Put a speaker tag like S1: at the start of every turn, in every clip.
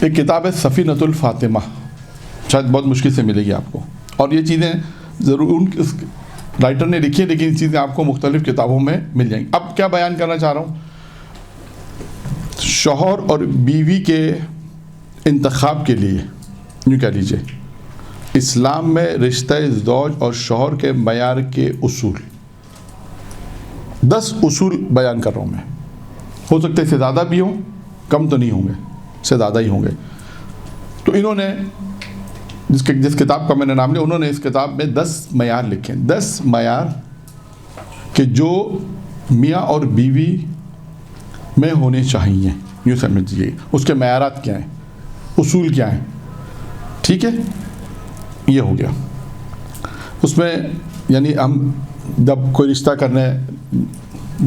S1: ایک کتاب ہے سفینۃ الفاطمہ، شاید بہت مشکل سے ملے گی آپ کو، اور یہ چیزیں ضرور اس رائٹر نے لکھی ہیں، لیکن یہ چیزیں آپ کو مختلف کتابوں میں مل جائیں گی۔ اب کیا بیان کرنا چاہ رہا ہوں، شوہر اور بیوی کے انتخاب کے لیے یوں کہہ لیجیے اسلام میں رشتہ زوج اور شوہر کے معیار کے اصول، 10 اصول بیان کر رہا ہوں میں۔ ہو سکتا ہے اس سے زیادہ بھی ہوں، کم تو نہیں ہوں گے، اس سے زیادہ ہی ہوں گے۔ تو انہوں نے جس کتاب کا میں نے نام لیا، انہوں نے اس کتاب میں 10 معیار لکھے ہیں، 10 معیار کہ جو میاں اور بیوی میں ہونے چاہیے، یوں سمجھیے اس کے معیارات کیا ہیں، اصول کیا ہیں، ٹھیک ہے۔ یہ ہو گیا اس میں، یعنی ہم جب کوئی رشتہ کرنے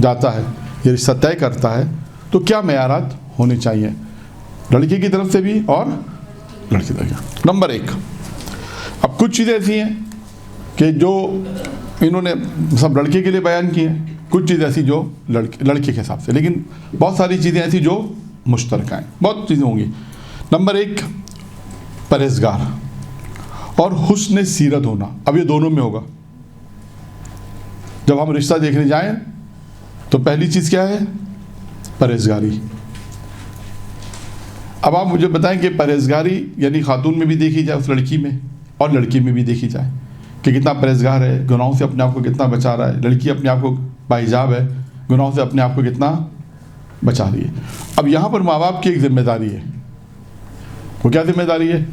S1: جاتا ہے، یہ رشتہ طے کرتا ہے تو کیا معیارات ہونے چاہیے لڑکی کی طرف سے بھی اور لڑکی کی طرف سے۔ نمبر 1، اب کچھ چیزیں ایسی ہیں کہ جو انہوں نے سب لڑکے کے لیے بیان کی ہیں، کچھ چیزیں ایسی جو لڑکے کے حساب سے، لیکن بہت ساری چیزیں ایسی جو مشترکہ ہیں، بہت چیزیں ہوں گی۔ نمبر 1، پرہیزگار اور حسن سیرت ہونا۔ اب یہ دونوں میں ہوگا، جب ہم رشتہ دیکھنے جائیں تو پہلی چیز کیا ہے، پرہیزگاری۔ اب آپ مجھے بتائیں کہ پرہیزگاری یعنی خاتون میں بھی دیکھی جائے، اس لڑکی میں، اور لڑکی میں بھی دیکھی جائے کہ کتنا پرہیزگار ہے، گناہوں سے اپنے آپ کو کتنا بچا رہا ہے۔ لڑکی اپنے آپ کو باحجاب ہے، گناہوں سے اپنے آپ کو کتنا بچا رہی ہے۔ اب یہاں پر ماں باپ کی ایک ذمہ داری ہے، وہ کیا ذمہ داری ہے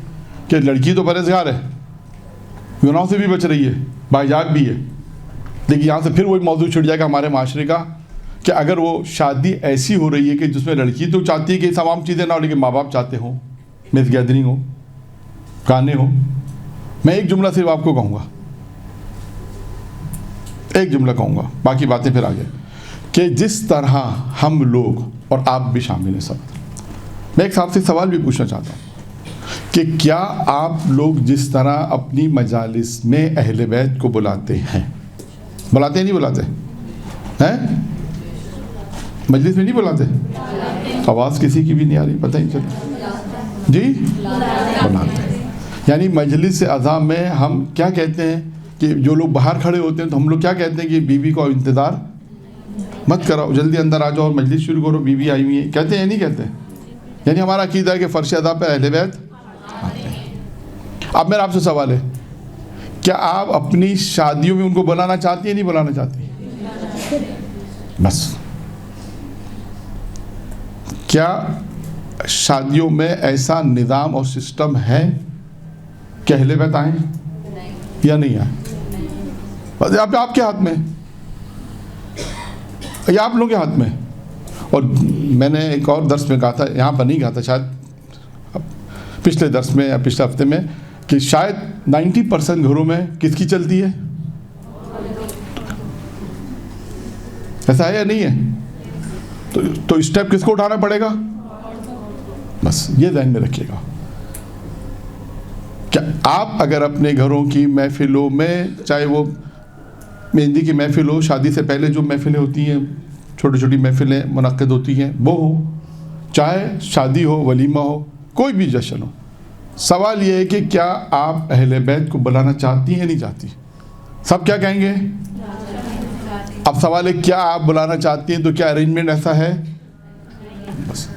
S1: کہ لڑکی تو پرہیزگار ہے، گناہوں سے بھی بچ رہی ہے، باحجاب بھی ہے، لیکن یہاں سے پھر وہی موضوع چھڑ جائے گا ہمارے معاشرے کا کہ اگر وہ شادی ایسی ہو رہی ہے کہ جس میں لڑکی تو چاہتی ہے کہ تمام چیزیں نہ ہو، لیکن ماں باپ چاہتے ہوں، میز گیدرنگ ہو، گانے ہو۔ میں ایک جملہ صرف آپ کو کہوں گا، ایک جملہ کہوں گا، باقی باتیں پھر آگے، کہ جس طرح ہم لوگ اور آپ بھی شامل ہیں سب، میں ایک صاحب سے سوال بھی پوچھنا چاہتا ہوں کہ کیا آپ لوگ جس طرح اپنی مجالس میں اہل بیت کو بلاتے ہیں نہیں بلاتے ہیں؟ مجلس میں نہیں بلاتے؟ آواز کسی کی بھی نہیں آ رہی، پتہ نہیں چلتا جی، بلاتے ہیں۔ یعنی مجلس اعضاء میں ہم کیا کہتے ہیں کہ جو لوگ باہر کھڑے ہوتے ہیں تو ہم لوگ کیا کہتے ہیں کہ بیوی کو انتظار مت کراؤ، جلدی اندر آ جاؤ اور مجلس شروع کرو، بیوی آئی ہوئی ہے، کہتے ہیں نہیں کہتے؟ یعنی ہمارا عقیدہ ہے کہ فرش ادا پہ اہل بیت آتے ہیں۔ اب میرا آپ سے سوال ہے، کیا آپ اپنی شادیوں میں ان کو بلانا چاہتی ہیں نہیں بلانا چاہتی؟ بس کیا شادیوں میں ایسا نظام اور سسٹم ہے کہ اہل بیت آئیں یا نہیں آئیں؟ بس آپ کے ہاتھ میں، یا آپ لوگوں کے ہاتھ میں۔ اور میں نے ایک اور درس میں کہا تھا، یہاں پر نہیں کہا تھا، شاید پچھلے درس میں یا پچھلے ہفتے میں، کہ شاید 90% گھروں میں کس کی چلتی ہے؟ ایسا ہے یا نہیں ہے؟ تو اسٹیپ کس کو اٹھانا پڑے گا؟ بس یہ ذہن میں رکھیے گا کہ آپ اگر اپنے گھروں کی محفلوں میں، چاہے وہ مہندی کی محفل ہو، شادی سے پہلے جو محفلیں ہوتی ہیں، چھوٹی چھوٹی محفلیں منعقد ہوتی ہیں، وہ ہو، چاہے شادی ہو، ولیمہ ہو، کوئی بھی جشن ہو، سوال یہ ہے کہ کیا آپ اہل بیت کو بلانا چاہتی ہیں نہیں چاہتی؟ سب کیا کہیں گے؟ اب سوال ہے کیا آپ بلانا چاہتی ہیں، تو کیا ارینجمنٹ ایسا ہے؟ بس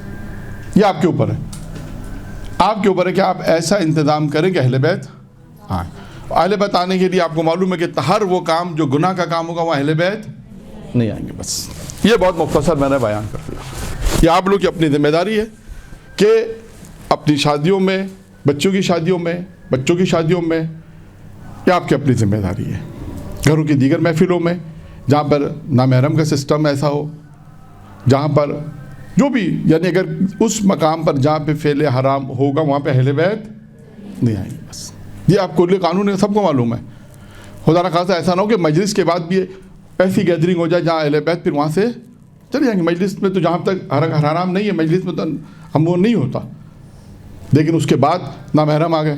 S1: یہ آپ کے اوپر ہے، آپ کے اوپر ہے کہ آپ ایسا انتظام کریں کہ اہل بیت آئیں۔ اہل بیت آنے کے لیے آپ کو معلوم ہے کہ ہر وہ کام جو گناہ کا کام ہوگا وہ اہل بیت نہیں آئیں گے۔ بس یہ بہت مختصر میں نے بیان کر دیا۔ یہ آپ لوگ کی اپنی ذمہ داری ہے کہ اپنی شادیوں میں، بچوں کی شادیوں میں، بچوں کی شادیوں میں، یہ آپ کی اپنی ذمہ داری ہے۔ گھروں کی دیگر محفلوں میں جہاں پر نامحرم کا سسٹم ایسا ہو، جہاں پر جو بھی، یعنی اگر اس مقام پر جہاں پہ فعل حرام ہوگا وہاں پہ اہل بیت نہیں آئیں گے۔ بس یہ آپ کو قانون ہے، سب کو معلوم ہے۔ خدا نہ خاصا ایسا نہ ہو کہ مجلس کے بعد بھی ایسی گیدرنگ ہو جائے جہاں اہل بیت پھر وہاں سے چلے جائیں گے۔ مجلس میں تو جہاں تک حرام نہیں ہے، مجلس میں تو ہم وہ نہیں ہوتا، لیکن اس کے بعد نامحرم آ گئے،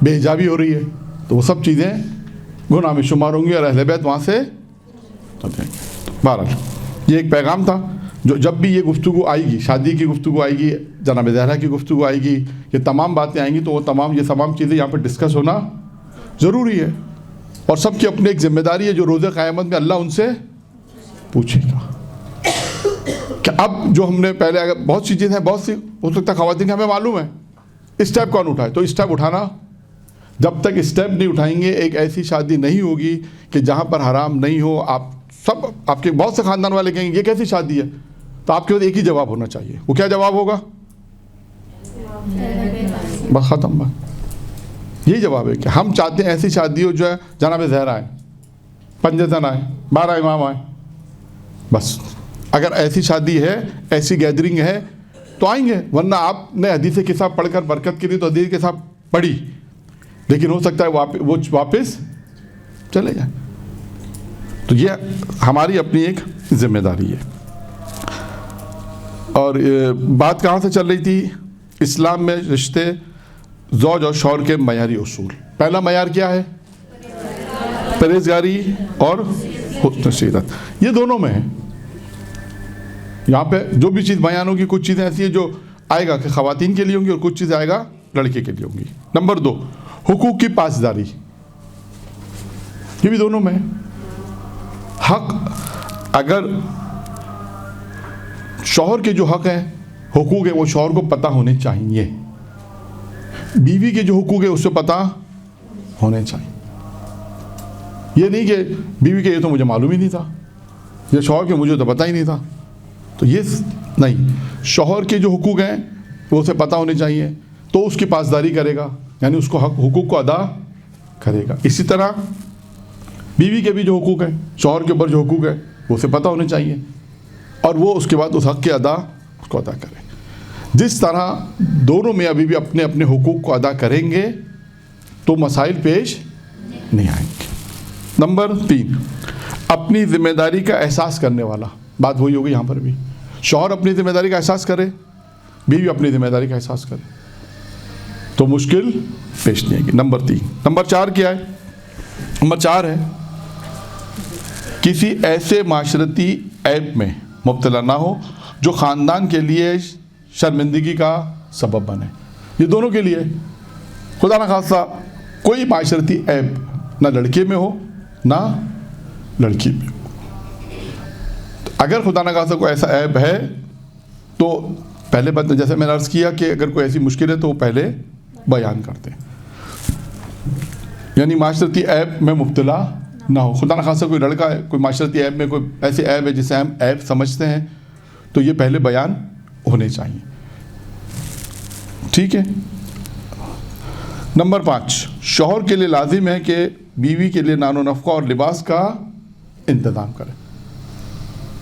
S1: بے حجابی ہو رہی ہے، تو وہ سب چیزیں گناہ میں شمار ہوں گی اور اہل بیت وہاں سے چلتے ہیں۔ بہرحال یہ ایک پیغام تھا جو جب بھی یہ گفتگو آئے گی، شادی کی گفتگو آئے گی، جناب زہرا کی گفتگو آئے گی، یہ تمام باتیں آئیں گی، تو وہ تمام چیزیں یہاں پر ڈسکس ہونا ضروری ہے. اور سب کی اپنی ایک ذمہ داری ہے جو روز قیامت میں اللہ ان سے پوچھے گا کہ اب جو ہم نے پہلے، اگر بہت سی چیزیں ہیں، بہت سی ہو سکتا ہے خواتین ہمیں معلوم ہے، اسٹیپ کون اٹھائے، تو اسٹیپ اٹھانا، جب تک اسٹیپ نہیں اٹھائیں گے ایک ایسی شادی نہیں ہوگی کہ جہاں پر حرام نہیں ہو. آپ کے بہت سے خاندان والے کہیں گے یہ کیسی شادی ہے، تو آپ کے پاس ایک ہی جواب ہونا چاہیے. وہ کیا جواب ہوگا؟ بس ختم. بات یہی جواب ہے کہ ہم چاہتے ہیں ایسی شادی ہو جو ہے جناب زہرا آئے، پنجتن آئے، 12 امام آئے. بس اگر ایسی شادی ہے، ایسی گیدرنگ ہے تو آئیں گے، ورنہ آپ نے حدیث کے ساتھ پڑھ کر برکت کے لیے تو حدیث کے ساتھ پڑھی، لیکن ہو سکتا ہے وہ واپس چلے جائیں. تو یہ ہماری اپنی ایک ذمہ داری ہے. اور بات کہاں سے چل رہی تھی؟ اسلام میں رشتے زوج اور شوہر کے معیاری اصول. پہلا معیار کیا ہے؟ پرہیزگاری اور حسن سیرت. یہ دونوں میں ہے. یہاں پہ جو بھی چیز بیان ہوگی، کچھ چیزیں ایسی ہیں جو آئے گا کہ خواتین کے لیے ہوں گی اور کچھ چیزیں آئے گا لڑکے کے لیے ہوں گی. نمبر 2، حقوق کی پاسداری. یہ بھی دونوں میں ہے. حق، اگر شوہر کے جو حق ہیں، حقوق ہیں، وہ شوہر کو پتہ ہونے چاہیے. بیوی کے جو حقوق ہیں اس سے پتہ ہونے چاہیے. یہ نہیں کہ بیوی کے یہ تو مجھے معلوم ہی نہیں تھا، یہ شوہر کے مجھے تو پتہ ہی نہیں تھا. تو یہ نہیں، شوہر کے جو حقوق ہیں وہ اسے پتہ ہونے چاہیے، تو اس کی پاسداری کرے گا، یعنی اس کو حقوق کو ادا کرے گا. اسی طرح بیوی کے بھی جو حقوق ہیں، شوہر کے اوپر جو حقوق ہیں وہ اسے پتہ ہونے چاہیے، اور وہ اس کے بعد اس حق کے اس کو ادا کرے. جس طرح دونوں میں ابھی بھی اپنے اپنے حقوق کو ادا کریں گے تو مسائل پیش نہیں آئیں گے. نمبر 3، اپنی ذمہ داری کا احساس کرنے والا. بات وہی ہوگی یہاں پر بھی، شوہر اپنی ذمہ داری کا احساس کرے، بیوی اپنی ذمہ داری کا احساس کرے، تو مشکل پیش نہیں آئے گی. نمبر 3. نمبر 4 کیا ہے؟ نمبر 4 ہے کسی ایسے معاشرتی عیب میں مبتلا نہ ہو جو خاندان کے لیے شرمندگی کا سبب بنے. یہ دونوں کے لیے. خدا نہ خاصہ کوئی معاشرتی عیب نہ لڑکے میں ہو نہ لڑکی میں ہو. اگر خدا نہ خاصہ کوئی ایسا عیب ہے تو پہلے بات، جیسے میں نے عرض کیا کہ اگر کوئی ایسی مشکل ہے تو وہ پہلے بیان کرتے ہیں، یعنی معاشرتی عیب میں مبتلا نہ ہو. خدا نہ خاصہ کوئی لڑکا ہے، کوئی معاشرتی عیب میں، کوئی ایسے عیب ہے جسے ہم عیب سمجھتے ہیں، تو یہ پہلے بیان ہونے چاہیے. ٹھیک ہے. نمبر 5، شوہر کے لیے لازم ہے کہ بیوی کے لیے نان و نفقہ اور لباس کا انتظام کرے.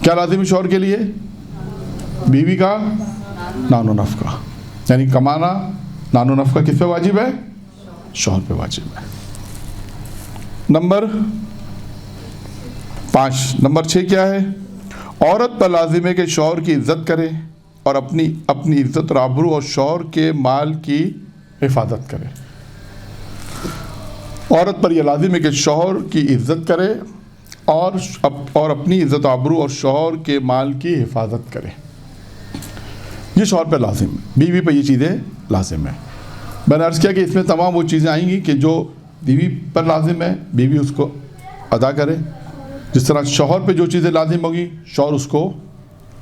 S1: کیا لازم ہے شوہر کے لیے؟ بیوی کا نان و نفقہ، یعنی کمانا. نان و نفقہ کس پہ واجب ہے؟ شوہر پہ واجب ہے. نمبر 5. نمبر 6 کیا ہے؟ عورت پر لازم ہے کہ شوہر کی عزت کرے اور اپنی عزت اور آبرو اور شوہر کے مال کی حفاظت کرے. عورت پر یہ لازم ہے کہ شوہر کی عزت کرے اور اپنی عزت و آبرو اور شوہر کے مال کی حفاظت کرے. یہ شوہر پہ لازم ہے، بیوی پہ یہ چیزیں لازم ہیں. میں نے عرض کیا کہ اس میں تمام وہ چیزیں آئیں گی کہ جو بیوی پر لازم ہے بیوی اس کو ادا کرے، جس طرح شوہر پہ جو چیزیں لازم ہوگی شوہر اس کو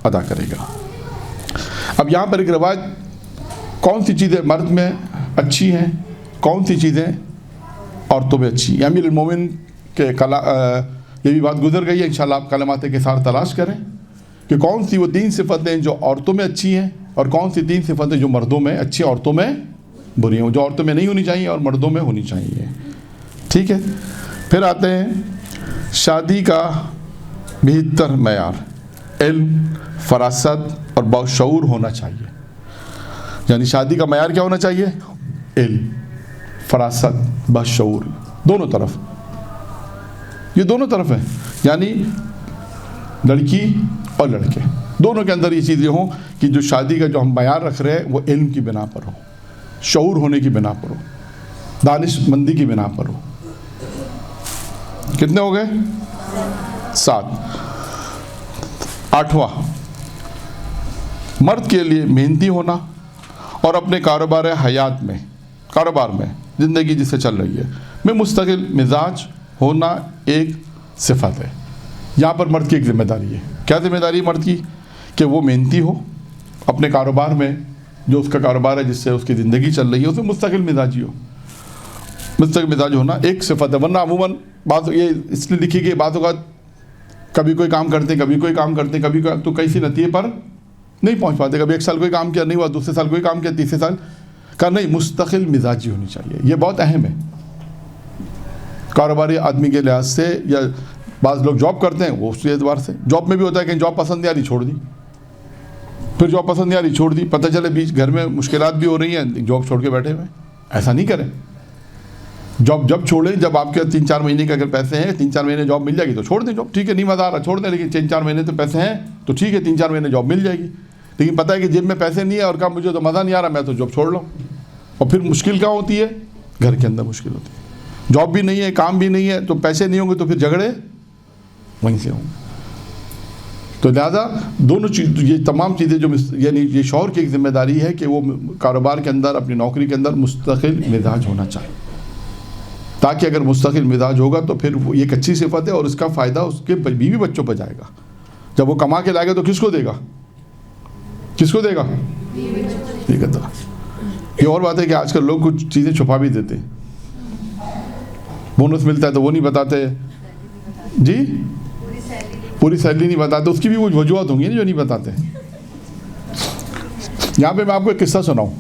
S1: ادا کرے گا. اب یہاں پر ایک روایت، کون سی چیزیں مرد میں اچھی ہیں، کون سی چیزیں عورتوں میں اچھی ہیں. امیر المومن کے یہ بھی بات گزر گئی ہے، انشاءاللہ آپ کلمات کے ساتھ تلاش کریں کہ کون سی وہ 3 صفتیں جو عورتوں میں اچھی ہیں اور کون سی 3 صفتیں جو مردوں میں اچھی، عورتوں میں بری ہیں، جو عورتوں میں نہیں ہونی چاہیے اور مردوں میں ہونی چاہیے. ٹھیک ہے. پھر آتے ہیں شادی کا بہتر معیار، علم، فراست اور باشعور ہونا چاہیے. یعنی شادی کا معیار کیا ہونا چاہیے؟ علم، فراست، باشعور. دونوں طرف، یہ دونوں طرف ہیں، یعنی لڑکی اور لڑکے دونوں کے اندر یہ چیزیں ہوں کہ جو شادی کا جو ہم معیار رکھ رہے ہیں وہ علم کی بنا پر ہو، شعور ہونے کی بنا پر ہو، دانش مندی کی بنا پر ہو. کتنے ہو گئے؟ 7. 8واں، مرد کے لیے محنتی ہونا اور اپنے کاروبار میں زندگی جس سے چل رہی ہے میں مستقل مزاج ہونا ایک صفت ہے. یہاں پر مرد کی ایک ذمہ داری ہے. کیا ذمہ داری ہے مرد کی؟ کہ وہ محنتی ہو اپنے کاروبار میں، جو اس کا کاروبار ہے جس سے اس کی زندگی چل رہی ہے، اس میں مستقل مزاجی ہو. مستقل مزاج ہونا ایک صفت ہے. ورنہ عموماً بعض یہ اس لیے لکھی کہ بعض اوقات کبھی کوئی کام کرتے ہیں، کبھی کوئی کام کرتے ہیں، کبھی تو کسی نتیجے پر نہیں پہنچ پاتے. کبھی ایک سال کوئی کام کیا نہیں ہوا، دوسرے سال کوئی کام کیا، تیسرے سال کا نہیں. مستقل مزاجی ہونی چاہیے. یہ بہت اہم ہے کاروباری آدمی کے لحاظ سے. یا بعض لوگ جاب کرتے ہیں، وہ اس اعتبار سے جاب میں بھی ہوتا ہے کہ جاب پسند نہیں آ رہی چھوڑ دی، پھر جاب پسند نہیں آ رہی چھوڑ دی، پتہ چلے بیچ گھر میں مشکلات بھی ہو رہی ہیں، جاب چھوڑ کے بیٹھے ہوئے. ایسا نہیں کریں. جاب جب چھوڑیں جب آپ کے 3-4 مہینے کے اگر پیسے ہیں، 3-4 مہینے جاب مل جائے گی تو چھوڑ دیں جاب. ٹھیک ہے، نہیں مزہ آ رہا چھوڑ دیں، لیکن 3-4 مہینے تو پیسے ہیں تو ٹھیک ہے، 3-4 مہینے جاب مل جائے گی. لیکن پتہ ہے کہ جیب میں پیسے نہیں ہے اور کہا مجھے تو مزہ نہیں آ رہا، میں تو جاب چھوڑ لوں. اور پھر مشکل کیا ہوتی ہے؟ گھر کے اندر مشکل ہوتی ہے. جاب بھی نہیں ہے، کام بھی نہیں ہے، تو پیسے نہیں ہوں گے تو پھر جھگڑے وہیں سے ہوں گے. تو لہٰذا دونوں چیز، یہ تمام چیزیں جو یعنی یہ شوہر کی ایک ذمہ داری ہے کہ وہ کاروبار کے اندر، اپنی نوکری کے اندر مستقل مزاج ہونا چاہیے. تاکہ اگر مستقل مزاج ہوگا تو پھر وہ ایک اچھی صفت ہے اور اس کا فائدہ اس کے بیوی بچوں پہ جائے گا. جب وہ کما کے لائے گا تو کس کو دے گا؟ کس کو دے گا؟ ٹھیک ہے. یہ اور بات ہے کہ آج کل لوگ کچھ چیزیں چھپا بھی دیتے ہیں. بونس ملتا ہے تو وہ نہیں بتاتے. جی پوری سیلری نہیں بتاتے. اس کی بھی کچھ وجوہات ہوں گی جو نہیں بتاتے. یہاں پہ میں آپ کو ایک قصہ سناؤں،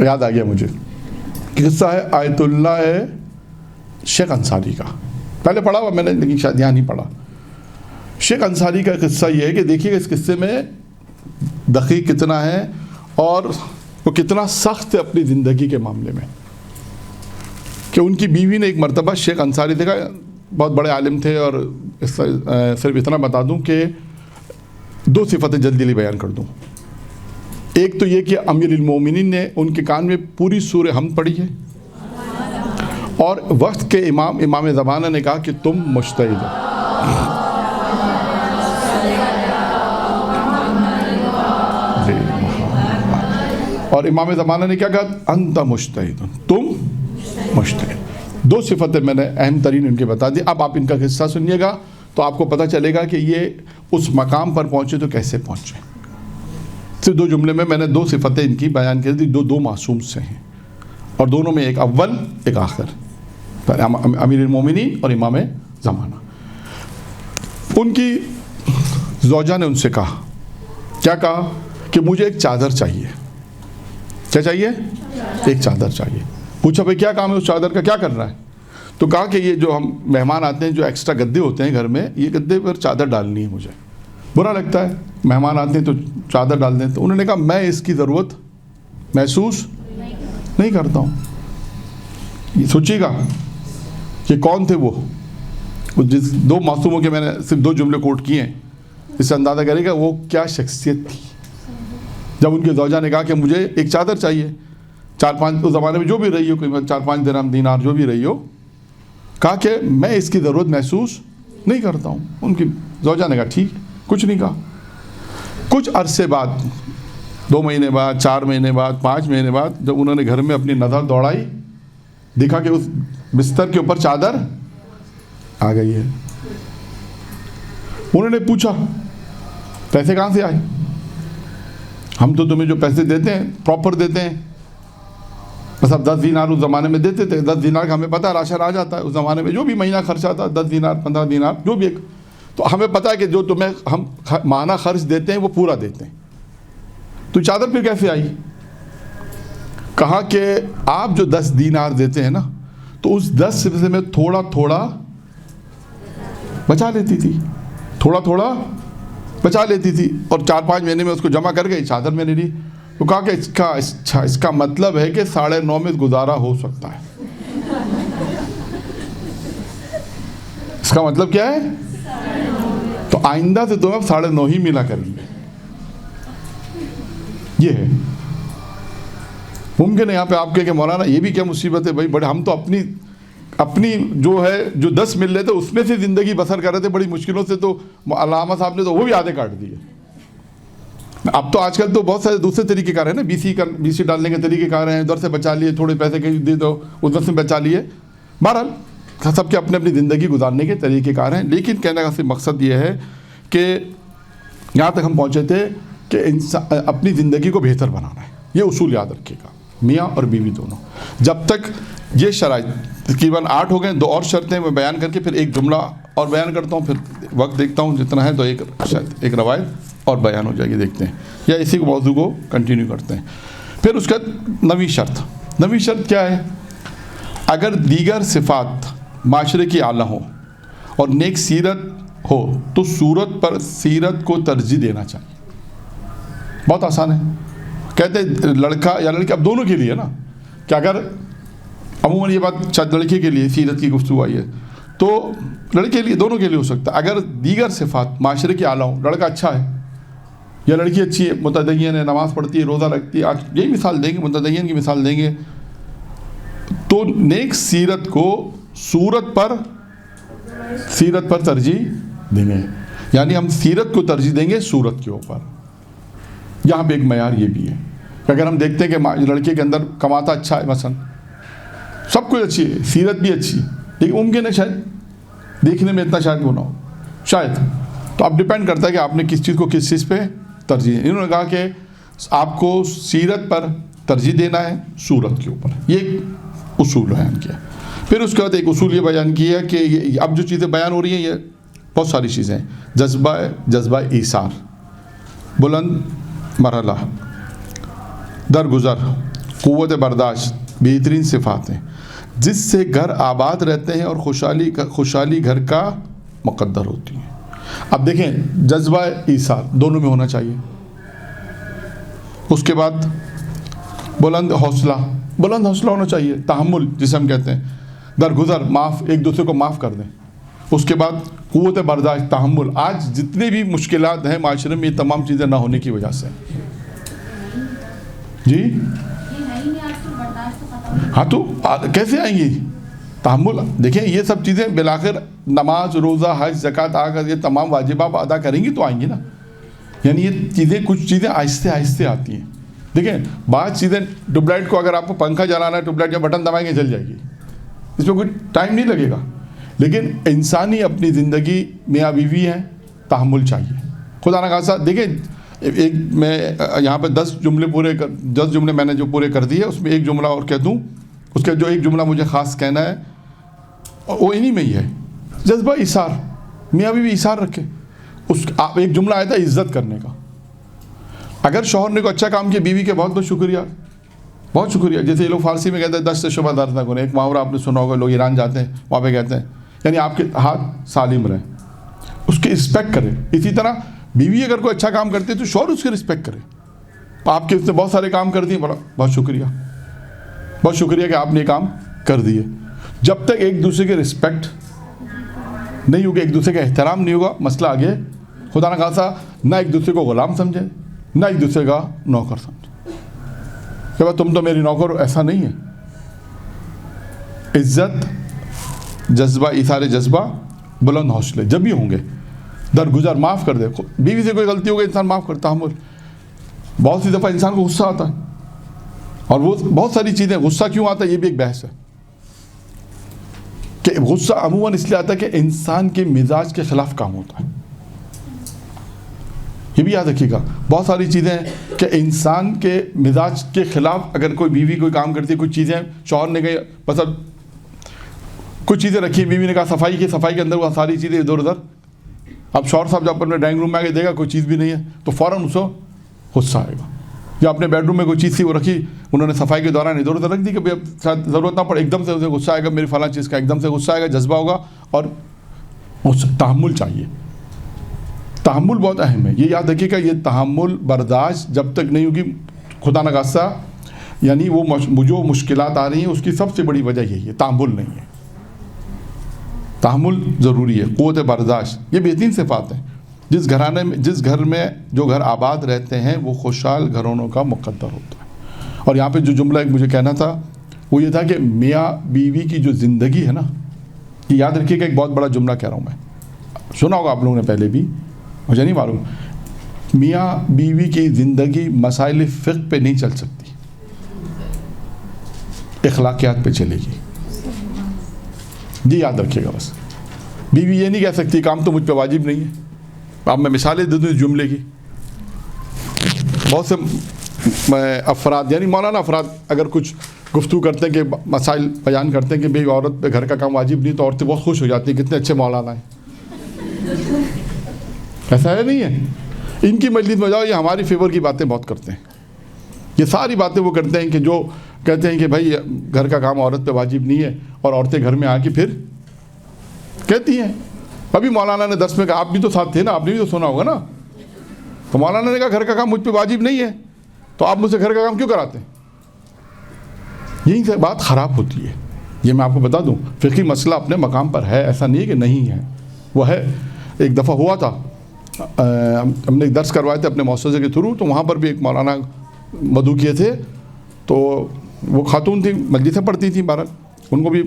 S1: یاد آ گیا مجھے. قصہ ہے آیت اللہ شیخ انصاری کا. پہلے پڑھا ہوا میں نے لیکن شاید یہاں نہیں پڑھا. شیخ انصاری کا قصہ یہ ہے کہ دیکھیے گا اس قصے میں دقیق کتنا ہے اور وہ کتنا سخت ہے اپنی زندگی کے معاملے میں. کہ ان کی بیوی نے ایک مرتبہ شیخ انصاری دیکھا، بہت بڑے عالم تھے. اور صرف اتنا بتا دوں کہ 2 صفتیں جلدی بیان کر دوں. ایک تو یہ کہ امیر المومنین نے ان کے کان میں پوری سورہ حمد پڑھی ہے، اور وقت کے امام زمانہ نے کہا کہ تم مجتہد ہو. اور امام زمانہ نے کیا کہا؟ انت مجتہد، تم مجتہد. 2 صفتیں میں نے اہم ترین ان کے بتا دی. اب آپ ان کا قصہ سنیے گا تو آپ کو پتہ چلے گا کہ یہ اس مقام پر پہنچے تو کیسے پہنچے. صرف 2 جملے میں نے 2 صفتیں ان کی بیان کر دی. 2 معصوم سے ہیں اور دونوں میں ایک اول ایک آخر، امیر المومنین اور امام زمانہ. ان کی زوجہ نے ان سے کہا، کیا کہا؟ کہ مجھے ایک چادر چاہیے. کیا چاہیے؟ ایک چادر چاہیے. پوچھا بھائی کیا کام ہے اس چادر کا، کیا کر رہا ہے؟ تو کہا کہ یہ جو ہم مہمان آتے ہیں، جو ایکسٹرا گدے ہوتے ہیں گھر میں، یہ گدے پر چادر ڈالنی ہے. مجھے برا لگتا ہے مہمان آتے ہیں تو چادر ڈال دیں. تو انہوں نے کہا میں اس کی ضرورت محسوس نہیں کرتا ہوں. یہ سوچیے گا کہ کون تھے وہ جس 2 معصوموں کے میں نے صرف 2 جملے کوٹ کیے ہیں، اس سے اندازہ کرے گا وہ کیا شخصیت تھی. جب ان کے زوجہ نے کہا کہ مجھے ایک چادر چاہیے، 4-5 اس زمانے میں جو بھی رہی ہو، کوئی 4-5 درہم دینار جو بھی رہی ہو، کہا کہ میں اس کی ضرورت محسوس نہیں کرتا ہوں. ان کی زوجہ نے کہا ٹھیک، کچھ نہیں کہا. کچھ عرصے بعد، 2 مہینے بعد، 4 مہینے بعد، 5 مہینے بعد، جب انہوں نے گھر میں اپنی نظر دوڑائی، دیکھا کہ اس بستر کے اوپر چادر آ گئی ہے. انہوں نے پوچھا پیسے کہاں سے آئے؟ ہم تو تمہیں جو پیسے دیتے ہیں پراپر دیتے ہیں. بس اب 10 دینار اس زمانے میں دیتے تھے. 10 دینار کا ہمیں پتہ ہے راشن آ جاتا ہے اس زمانے میں، جو بھی مہینہ خرچ آتا ہے 10 دینار 15 دینار جو بھی ایک، تو ہمیں پتہ ہے کہ جو تمہیں ہم ماہانہ خرچ دیتے ہیں وہ پورا دیتے ہیں. تو چادر پھر کیسے آئی؟ کہا کہ آپ جو 10 دینار دیتے ہیں نا، تو اس 10 سے میں تھوڑا تھوڑا بچا لیتی تھی، تھوڑا تھوڑا بچا لیتی تھی، اور 4-5 مہینے میں اس کو جمع کر گئی، چادر میں نے لی. تو کہا کہ اس کا مطلب ہے کہ 9.5 میں گزارا ہو سکتا ہے. اس کا مطلب کیا ہے؟ تو آئندہ سے تم اب 9.5 ہی ملا کریں گے. یہ ہے ممکن ہے. یہاں پہ آپ کہے کہ مولانا یہ بھی کیا مصیبت ہے بھائی، بڑے ہم تو اپنی جو ہے جو 10 مل رہے تھے اس میں سے زندگی بسر کر رہے تھے بڑی مشکلوں سے، تو علامہ صاحب نے تو وہ بھی آدھے کاٹ دیے. اب تو آج کل تو بہت سارے دوسرے طریقے کار ہیں نا، بی سی ڈالنے کے طریقے کار ہیں، ادھر سے بچا لیے، تھوڑے پیسے کہیں دے دو ادھر سے بچا لیے. بہرحال سب کے اپنے اپنی زندگی گزارنے کے طریقے کار ہیں. لیکن کہنے کا صرف مقصد یہ ہے کہ یہاں تک ہم پہنچے تھے کہ اپنی زندگی کو بہتر بنانا ہے. یہ اصول یاد رکھیے گا، میاں اور بیوی دونوں. جب تک یہ شرائط تقریباً 8 ہو گئے، 2 اور شرطیں میں بیان کر کے پھر ایک جملہ اور بیان کرتا ہوں، پھر وقت دیکھتا ہوں جتنا ہے تو ایک روایت اور بیان ہو جائے گی، دیکھتے ہیں یا اسی موضوع کو کنٹینیو کرتے ہیں. پھر اس کا نویں شرط کیا ہے؟ اگر دیگر صفات معاشرے کی اعلیٰ ہوں اور نیک سیرت ہو تو صورت پر سیرت کو ترجیح دینا چاہیے. بہت آسان ہے. کہتے ہیں لڑکا یا لڑکی، اب دونوں کے لیے نا، کہ اگر عموماً یہ بات شاید لڑکے کے لیے سیرت کی گفتگو آئی ہے تو لڑکے کے لیے، دونوں کے لیے ہو سکتا ہے. اگر دیگر صفات معاشرے کی اعلیٰ ہوں، لڑکا اچھا ہے یا لڑکی اچھی ہے، متدین ہے، نماز پڑھتی ہے، روزہ رکھتی ہے، آج یہی مثال دیں گے، متدین کی مثال دیں گے، تو نیک سیرت کو صورت پر ترجیح دیں گے. یعنی ہم سیرت کو ترجیح دیں گے صورت کے اوپر. یہاں پہ ایک معیار یہ بھی ہے کہ اگر ہم دیکھتے ہیں کہ لڑکے کے اندر کماتا اچھا ہے، مثلا سب کچھ اچھی ہے، سیرت بھی اچھی، لیکن ممکن ہے شاید دیکھنے میں اتنا شاید وہ نہ ہو، شاید. تو اب ڈپینڈ کرتا ہے کہ آپ نے کس چیز کو کس چیز پہ ترجیح. انہوں نے کہا کہ آپ کو سیرت پر ترجیح دینا ہے صورت کے اوپر. یہ ایک اصول بیان کیا. پھر اس کے بعد ایک اصول یہ بیان کیا کہ اب جو چیزیں بیان ہو رہی ہیں یہ بہت ساری چیزیں ہیں. جذبہ ایثار، بلند مرحلہ، درگزر، قوت برداشت، بہترین صفات ہیں جس سے گھر آباد رہتے ہیں اور خوشحالی گھر کا مقدر ہوتی ہے. اب دیکھیں جذبہ ایثار دونوں میں ہونا چاہیے. اس کے بعد بلند حوصلہ ہونا چاہیے، تحمل جسے ہم کہتے ہیں، درگزر، معاف، ایک دوسرے کو معاف کر دیں. اس کے بعد قوت برداشت، تحمل. آج جتنے بھی مشکلات ہیں معاشرے میں یہ تمام چیزیں نہ ہونے کی وجہ سے. جی ہاں، تو کیسے آئیں گی؟ تحمل. دیکھیں یہ سب چیزیں بالآخر نماز، روزہ، حج، زکوٰۃ اگر یہ تمام واجبات ادا کریں گی تو آئیں گی نا. یعنی یہ چیزیں، کچھ چیزیں آہستہ آہستہ آتی ہیں. دیکھیں بعض چیزیں، ٹیوب لائٹ کو اگر آپ کو پنکھا جلانا ہے، ٹیوب لائٹ کا بٹن دبائیں گے جل جائے گی، اس میں کوئی ٹائم نہیں لگے گا. لیکن انسانی اپنی زندگی، میاں بیوی ہیں، تحمل چاہیے. خدا نہ خاصہ دیکھیں ایک میں یہاں پہ 10 جملے میں نے جو پورے کر دیے، اس میں ایک جملہ اور کہہ دوں. اس کے جو ایک جملہ مجھے خاص کہنا ہے وہ انہی میں ہی ہے، جذبہ ایثار. میاں بیوی ایثار رکھے. ایک جملہ آیا تھا عزت کرنے کا. اگر شوہر نے کوئی اچھا کام کیا، بیوی کے بہت بہت شکریہ، بہت شکریہ. جیسے یہ لوگ فارسی میں کہتے ہیں 10 سے شعبہ دار نہ کریں. ایک محاورہ آپ نے سنا ہوگا، لوگ ایران جاتے ہیں وہاں پہ کہتے ہیں، یعنی آپ کے ہاتھ سالم رہیں، اس کی رسپیکٹ کریں. اسی طرح بیوی اگر کوئی اچھا کام کرتی ہے تو شوہر اس کی رسپیکٹ کرے. آپ کے اس نے بہت سارے کام کر دیے، بہت شکریہ، بہت شکریہ کہ آپ نے یہ کام کر دیے. جب تک ایک دوسرے کے رسپیکٹ نہیں ہوگی، ایک دوسرے کا احترام نہیں ہوگا، مسئلہ آگے خدا نہ خاصا نہ ایک دوسرے کو غلام سمجھے، نہ ایک دوسرے کا نوکر سمجھے کہ بھائی تم تو میری نوکر. ایسا نہیں ہے. عزت، جذبہ ایثار، جذبہ، بلند حوصلے جب بھی ہوں گے. درگزر، معاف کر دے. بیوی سے کوئی غلطی ہو گئی انسان معاف کرتا. تحمل، بہت سی دفعہ انسان کو غصہ آتا ہے، اور وہ بہت ساری چیزیں. غصہ کیوں آتا ہے یہ بھی ایک بحث ہے کہ غصہ عموماً اس لیے آتا ہے کہ انسان کے مزاج کے خلاف کام ہوتا ہے. یہ بھی یاد رکھیے گا. بہت ساری چیزیں ہیں کہ انسان کے مزاج کے خلاف اگر کوئی بیوی کوئی کام کرتی ہے، کچھ چیزیں شوہر نے کہی، مطلب کچھ چیزیں رکھی، بیوی نے کہا صفائی کی، صفائی کے اندر وہ ساری چیزیں ادھر ادھر. اب شوہر صاحب جب اپنے ڈرائنگ روم میں آ کے دیکھا کوئی چیز بھی نہیں ہے تو فوراً اس کو غصہ آئے گا. یا اپنے بیڈ روم میں کوئی چیز تھی وہ رکھی، انہوں نے صفائی کے دوران ادھر ادھر رکھ دی کہ شاید ضرورت نہ پڑے، ایک دم سے اسے غصہ آئے گا، میری فلاں چیز کا ایک دم سے غصہ آئے گا، جذبہ ہوگا. اور تحمل چاہیے. تحمل بہت اہم ہے. یہ یاد رکھیے گا، یہ تحمل، برداشت جب تک نہیں ہوگی خدا نہ خاصہ، یعنی وہ جو مشکلات آ رہی ہیں اس کی سب سے بڑی وجہ یہی ہے، تحمل نہیں ہے. تحمل ضروری ہے. قوت برداشت، یہ بہترین صفات ہیں. جس گھر میں جو گھر آباد رہتے ہیں وہ خوشحال گھرانوں کا مقدر ہوتا ہے. اور یہاں پہ جو جملہ ایک مجھے کہنا تھا وہ یہ تھا کہ میاں بیوی کی جو زندگی ہے نا، یہ یاد رکھیے گا. ایک بہت بڑا جملہ کہہ رہا ہوں میں، سنا ہوگا آپ لوگوں نے پہلے بھی، مجھے نہیں معلوم. میاں بیوی کی زندگی مسائل فقہ پہ نہیں چل سکتی، اخلاقیات پہ چلے گی. جی یاد رکھیے گا. بس بیوی یہ نہیں کہہ سکتی کام تو مجھ پہ واجب نہیں ہے. اب میں مثالیں دے دوں اس جملے کی. بہت سے افراد یعنی مولانا افراد اگر کچھ گفتگو کرتے ہیں کہ مسائل بیان کرتے ہیں کہ بھئی عورت پہ گھر کا کام واجب نہیں، تو عورتیں بہت خوش ہو جاتی ہیں کتنے اچھے مولانا ہیں. ایسا ہے نہیں ہے؟ ان کی مجلس میں جاؤ، یہ ہماری فیور کی باتیں بہت کرتے ہیں. یہ ساری باتیں وہ کرتے ہیں کہ جو کہتے ہیں کہ بھائی گھر کا کام عورت پہ واجب نہیں ہے، اور عورتیں گھر میں آ کے پھر کہتی ہیں. ابھی مولانا نے درس میں کہا، آپ بھی تو ساتھ تھے نا، آپ نے بھی تو سنا ہوگا نا. تو مولانا نے کہا گھر کا کام مجھ پہ واجب نہیں ہے، تو آپ مجھ سے گھر کا کام کیوں کراتے ہیں؟ یہیں سے بات خراب ہوتی ہے. یہ میں آپ کو بتا دوں، فقہی مسئلہ اپنے مقام پر ہے، ایسا نہیں ہے کہ نہیں ہے، وہ ہے. ایک دفعہ ہوا تھا، ہم نے ایک درس کروائے تھے اپنے مؤسسے کے تھرو، تو وہاں پر بھی ایک مولانا مدعو کیے تھے. تو وہ خاتون تھی، مجلسیں پڑھتی تھیں، بہرحال ان کو بھی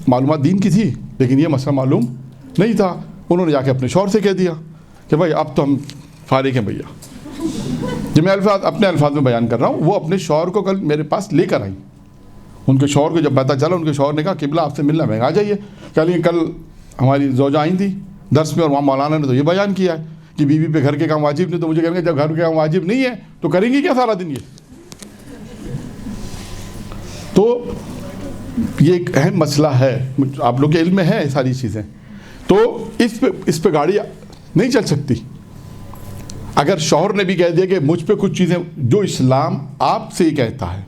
S1: معلومات دین کی تھی، لیکن یہ مسئلہ معلوم نہیں تھا. انہوں نے جا کے اپنے شوہر سے کہہ دیا کہ بھائی اب تو ہم فارغ ہیں بھیا. جو میں اپنے الفاظ میں بیان کر رہا ہوں، وہ اپنے شوہر کو کل میرے پاس لے کر آئیں. ان کے شوہر کو جب پتہ چلا، ان کے شوہر نے کہا قبلہ آپ سے ملنا ہے، آ جائیے. کل ہماری زوجہ آئی تھی درس میں، اور وہاں مولانا نے تو یہ بیان کیا ہے کہ بیوی پہ گھر کے کام واجب نہیں. تو مجھے کہیں گے جب گھر کے کام واجب نہیں ہے تو کریں گی کیا سارا دن؟ تو یہ ایک اہم مسئلہ ہے، آپ لوگ کے علم میں ہے ساری چیزیں. تو اس پہ گاڑی نہیں چل سکتی. اگر شوہر نے بھی کہہ دیا کہ مجھ پہ کچھ چیزیں جو اسلام آپ سے ہی کہتا ہے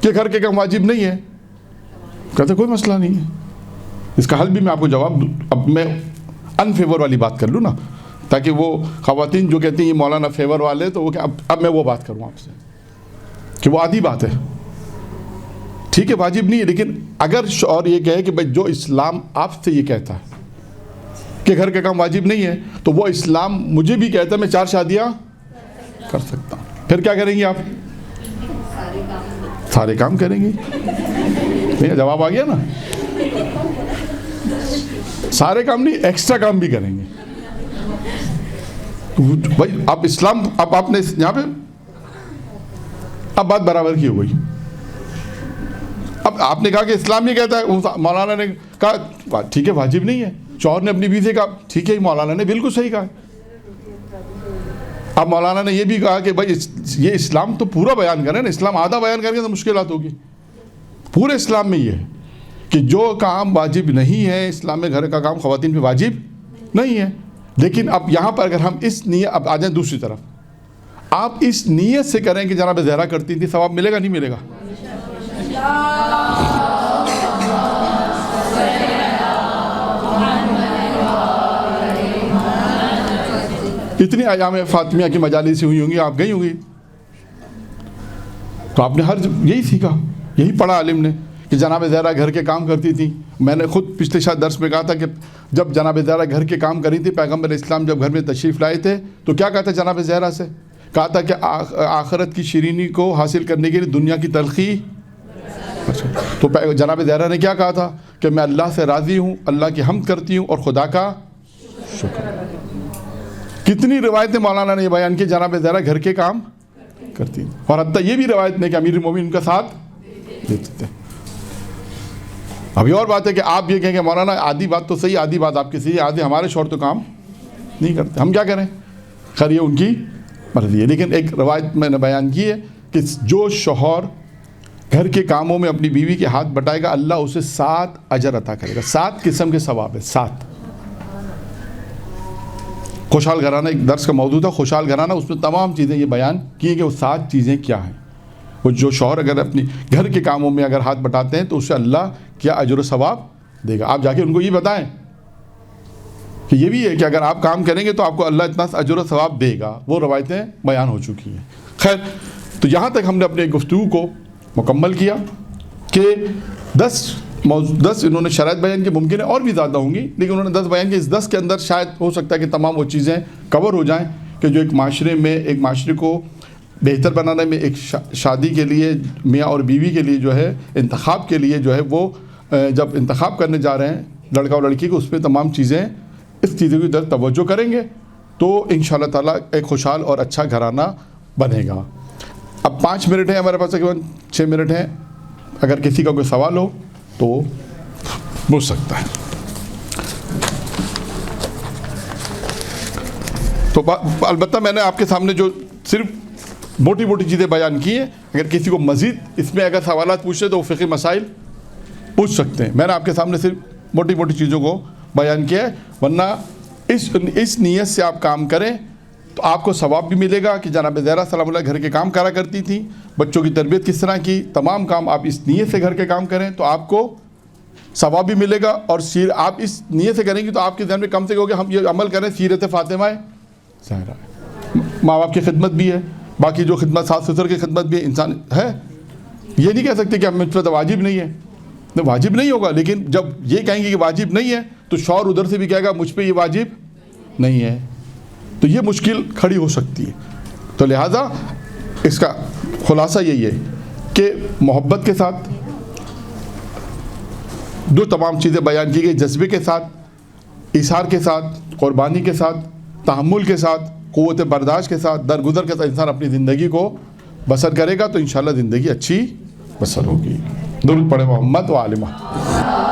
S1: کہ گھر کے کام واجب نہیں ہے، کہتے کوئی مسئلہ نہیں ہے. اس کا حل بھی میں آپ کو جواب دوں. اب میں ان فیور والی بات کر لوں نا، تاکہ وہ خواتین جو کہتی ہیں یہ مولانا فیور والے، تو وہ کہ اب میں وہ بات کروں آپ سے کہ وہ آدھی بات ہے. ٹھیک ہے واجب نہیں ہے، لیکن اگر شوہر یہ کہے کہ بھائی جو اسلام آپ سے یہ کہتا ہے کہ گھر کا کام واجب نہیں ہے، تو وہ اسلام مجھے بھی کہتا ہے میں 4 شادیاں کر سکتا ہوں. پھر کیا کریں گی آپ؟ سارے کام کریں گی. جواب آ گیا نا؟ سارے کام نہیں، ایکسٹرا کام بھی کریں گے. بھائی اب اسلام، اب آپ نے یہاں پہ اب بات برابر کی ہو گئی. اب آپ نے کہا کہ اسلام یہ کہتا ہے، مولانا نے کہا ٹھیک ہے واجب نہیں ہے. شوہر نے اپنی بیوی سے کہا ٹھیک ہے، مولانا نے بالکل صحیح کہا. اب مولانا نے یہ بھی کہا کہ بھائی یہ اسلام تو پورا بیان کریں نا، اسلام آدھا بیان کریں تو مشکلات ہوگی. پورے اسلام میں یہ ہے کہ جو کام واجب نہیں ہے اسلام میں، گھر کا کام خواتین پہ واجب نہیں ہے. لیکن اب یہاں پر اگر ہم اس نیت، اب آ جائیں دوسری طرف، آپ اس نیت سے کریں کہ جناب زہرا کرتی تھی، ثواب ملے گا نہیں ملے گا؟ اتنی ایام فاطمیہ کی مجالس ہوئی ہوں گی، آپ گئی ہوں گی، تو آپ نے یہی سیکھا، یہی پڑھا عالم نے کہ جناب زہرا گھر کے کام کرتی تھی. میں نے خود پچھلے شاید درس میں کہا تھا کہ جب جناب زہرا گھر کے کام کری تھی، پیغمبر اسلام جب گھر میں تشریف لائے تھے تو کیا کہا تھا جناب زہرا سے؟ کہا تھا کہ آخرت کی شیرینی کو حاصل کرنے کے لیے دنیا کی تلخی. تو جناب زہرا نے کیا کہا تھا کہ میں اللہ سے راضی ہوں، اللہ کی حمد کرتی ہوں اور خدا کا شکر. کتنی روایتیں مولانا نے یہ بیان کی جناب زہرا گھر کے کام کرتی ہیں، اور حتیٰ یہ بھی روایت نہیں کہ امیر المومنین ان کا ساتھ دیتے تھے. ابھی اور بات ہے کہ آپ یہ کہیں کہ مولانا آدھی بات تو صحیح، آدھی بات آپ کی صحیح، آدھی ہمارے شوہر تو کام نہیں کرتے، ہم کیا کریں؟ خیر یہ ان کی مرضی ہے. لیکن ایک روایت میں نے بیان کی ہے کہ جو شوہر گھر کے کاموں میں اپنی بیوی کے ہاتھ بٹائے گا، اللہ اسے 7 اجر عطا کرے گا. 7 قسم کے ثواب ہے. 7 خوشحال گھرانہ ایک درس کا موضوع تھا، خوشحال گھرانہ، اس میں تمام چیزیں یہ بیان کی ہیں کہ وہ 7 چیزیں کیا ہیں. وہ جو شوہر اگر اپنی گھر کے کاموں میں اگر ہاتھ بٹاتے ہیں تو اسے اللہ کیا اجر و ثواب دے گا. آپ جا کے ان کو یہ بتائیں کہ یہ بھی ہے کہ اگر آپ کام کریں گے تو آپ کو اللہ اتنا اجر و ثواب دے گا. وہ روایتیں بیان ہو چکی ہیں. خیر، تو یہاں تک ہم نے اپنے گفتگو کو مکمل کیا کہ 10 انہوں نے شرائط بیان کی، ممکن ہے اور بھی زیادہ ہوں گی، لیکن انہوں نے 10 بیان کی. اس 10 کے اندر شاید ہو سکتا ہے کہ تمام وہ چیزیں کور ہو جائیں کہ جو ایک معاشرے میں، ایک معاشرے کو بہتر بنانے میں، ایک شادی کے لیے میاں اور بیوی کے لیے جو ہے انتخاب کے لیے جو ہے وہ جب انتخاب کرنے جا رہے ہیں لڑکا اور لڑکی کو، اس پہ تمام چیزیں، اس چیزوں کی طرف توجہ کریں گے تو انشاءاللہ تعالیٰ ایک خوشحال اور اچھا گھرانہ بنے گا. اب 5 منٹ ہیں ہمارے پاس، تقریباً 6 منٹ ہیں. اگر کسی کا کوئی سوال ہو تو پوچھ سکتا ہے. تو البتہ میں نے آپ کے سامنے جو صرف موٹی موٹی چیزیں بیان کی ہیں، اگر کسی کو مزید اس میں اگر سوالات پوچھتے تو وہ فقہی مسائل پوچھ سکتے ہیں. میں نے آپ کے سامنے صرف موٹی موٹی چیزوں کو بیان کیا ہے، ورنہ اس نیت سے آپ کام کریں تو آپ کو ثواب بھی ملے گا کہ جناب زہرا سلام اللہ گھر کے کام کرا کرتی تھی، بچوں کی تربیت کس طرح کی، تمام کام آپ اس نیت سے گھر کے کام کریں تو آپ کو ثواب بھی ملے گا. اور آپ اس نیت سے کریں گے تو آپ کے ذہن میں کم سے کم کہ ہم یہ عمل کریں سیرت فاطمہ زہرا. ماں باپ کی خدمت بھی ہے، باقی جو خدمت ساس سسر کی خدمت بھی انسان ہے. یہ نہیں کہہ سکتے کہ ہم مجھ پر تو واجب نہیں ہے، واجب نہیں ہوگا، لیکن جب یہ کہیں گے کہ واجب نہیں ہے تو شوہر ادھر سے بھی کہے گا مجھ پہ یہ واجب نہیں ہے، تو یہ مشکل کھڑی ہو سکتی ہے. تو لہٰذا اس کا خلاصہ یہی ہے کہ محبت کے ساتھ جو تمام چیزیں بیان کی گئی، جذبے کے ساتھ، ایثار کے ساتھ، قربانی کے ساتھ، تحمل کے ساتھ، قوت برداشت کے ساتھ، درگزر کے ساتھ انسان اپنی زندگی کو بسر کرے گا تو انشاءاللہ زندگی اچھی بسر ہوگی. درود پڑھے محمد و آل محمد.